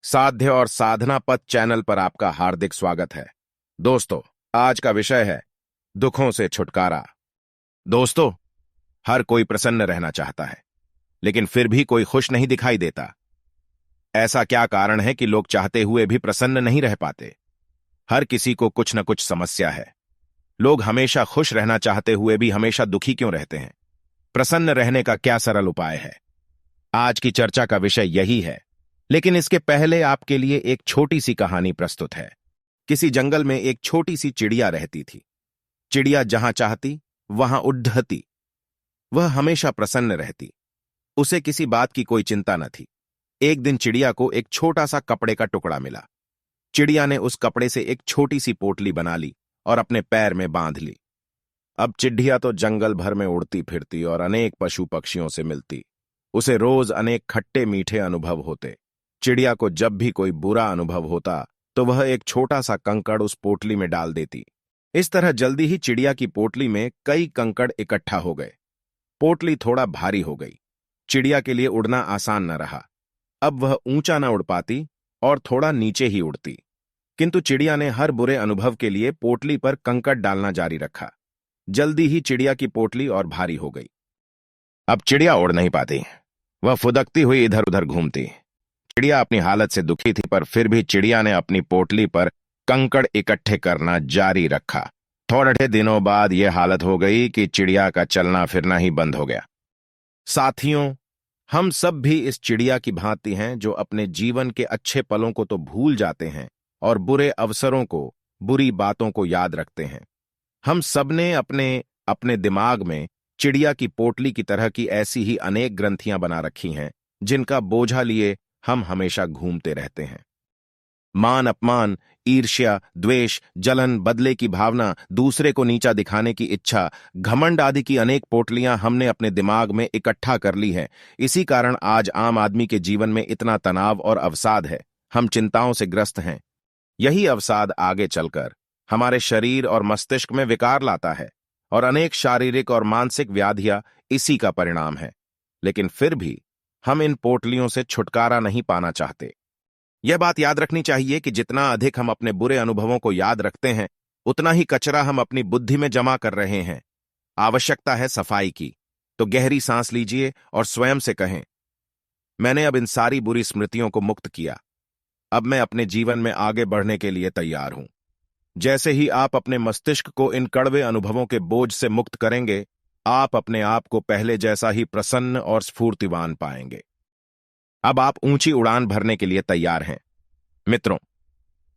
साध्य और साधना पथ चैनल पर आपका हार्दिक स्वागत है। दोस्तों, आज का विषय है दुखों से छुटकारा। दोस्तों, हर कोई प्रसन्न रहना चाहता है, लेकिन फिर भी कोई खुश नहीं दिखाई देता। ऐसा क्या कारण है कि लोग चाहते हुए भी प्रसन्न नहीं रह पाते? हर किसी को कुछ न कुछ समस्या है। लोग हमेशा खुश रहना चाहते हुए भी हमेशा दुखी क्यों रहते हैं? प्रसन्न रहने का क्या सरल उपाय है? आज की चर्चा का विषय यही है। लेकिन इसके पहले आपके लिए एक छोटी सी कहानी प्रस्तुत है। किसी जंगल में एक छोटी सी चिड़िया रहती थी। चिड़िया जहां चाहती वहां उड़ती। वह हमेशा प्रसन्न रहती। उसे किसी बात की कोई चिंता न थी। एक दिन चिड़िया को एक छोटा सा कपड़े का टुकड़ा मिला। चिड़िया ने उस कपड़े से एक छोटी सी पोटली बना ली और अपने पैर में बांध ली। अब चिड़िया तो जंगल भर में उड़ती फिरती और अनेक पशु पक्षियों से मिलती। उसे रोज अनेक खट्टे मीठे अनुभव होते। चिड़िया को जब भी कोई बुरा अनुभव होता तो वह एक छोटा सा कंकड़ उस पोटली में डाल देती। इस तरह जल्दी ही चिड़िया की पोटली में कई कंकड़ इकट्ठा हो गए। पोटली थोड़ा भारी हो गई। चिड़िया के लिए उड़ना आसान न रहा। अब वह ऊंचा न उड़ पाती और थोड़ा नीचे ही उड़ती। किंतु चिड़िया ने हर बुरे अनुभव के लिए पोटली पर कंकड़ डालना जारी रखा। जल्दी ही चिड़िया की पोटली और भारी हो गई। अब चिड़िया उड़ नहीं पाती। वह फुदकती हुई इधर उधर घूमती। चिड़िया अपनी हालत से दुखी थी, पर फिर भी चिड़िया ने अपनी पोटली पर कंकड़ इकट्ठे करना जारी रखा। थोड़े दिनों बाद यह हालत हो गई कि चिड़िया का चलना फिरना ही बंद हो गया। साथियों, हम सब भी इस चिड़िया की भांति हैं जो अपने जीवन के अच्छे पलों को तो भूल जाते हैं और बुरे अवसरों को, बुरी बातों को याद रखते हैं। हम सबने अपने अपने दिमाग में चिड़िया की पोटली की तरह की ऐसी ही अनेक ग्रंथियां बना रखी हैं, जिनका बोझा लिए हम हमेशा घूमते रहते हैं। मान अपमान, ईर्ष्या, द्वेष, जलन, बदले की भावना, दूसरे को नीचा दिखाने की इच्छा, घमंड आदि की अनेक पोटलियां हमने अपने दिमाग में इकट्ठा कर ली हैं। इसी कारण आज आम आदमी के जीवन में इतना तनाव और अवसाद है। हम चिंताओं से ग्रस्त हैं। यही अवसाद आगे चलकर हमारे शरीर और मस्तिष्क में विकार लाता है और अनेक शारीरिक और मानसिक व्याधियां इसी का परिणाम है। लेकिन फिर भी हम इन पोटलियों से छुटकारा नहीं पाना चाहते। यह बात याद रखनी चाहिए कि जितना अधिक हम अपने बुरे अनुभवों को याद रखते हैं, उतना ही कचरा हम अपनी बुद्धि में जमा कर रहे हैं। आवश्यकता है सफाई की। तो गहरी सांस लीजिए और स्वयं से कहें, मैंने अब इन सारी बुरी स्मृतियों को मुक्त किया। अब मैं अपने जीवन में आगे बढ़ने के लिए तैयार हूं। जैसे ही आप अपने मस्तिष्क को इन कड़वे अनुभवों के बोझ से मुक्त करेंगे, आप अपने आप को पहले जैसा ही प्रसन्न और स्फूर्तिवान पाएंगे। अब आप ऊंची उड़ान भरने के लिए तैयार हैं। मित्रों,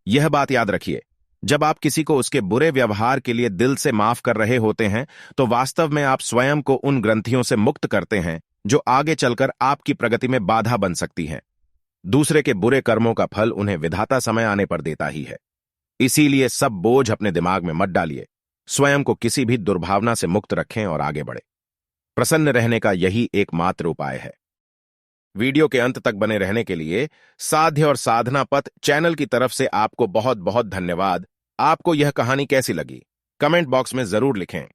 यह बात याद रखिए, जब आप किसी को उसके बुरे व्यवहार के लिए दिल से माफ कर रहे होते हैं, तो वास्तव में आप स्वयं को उन ग्रंथियों से मुक्त करते हैं जो आगे चलकर आपकी प्रगति में बाधा बन सकती हैं। दूसरे के बुरे कर्मों का फल उन्हें विधाता समय आने पर देता ही है। इसीलिए सब बोझ अपने दिमाग में मत डालिए। स्वयं को किसी भी दुर्भावना से मुक्त रखें और आगे बढ़े। प्रसन्न रहने का यही एकमात्र उपाय है। वीडियो के अंत तक बने रहने के लिए साध्य और साधना पथ चैनल की तरफ से आपको बहुत बहुत धन्यवाद। आपको यह कहानी कैसी लगी? कमेंट बॉक्स में जरूर लिखें।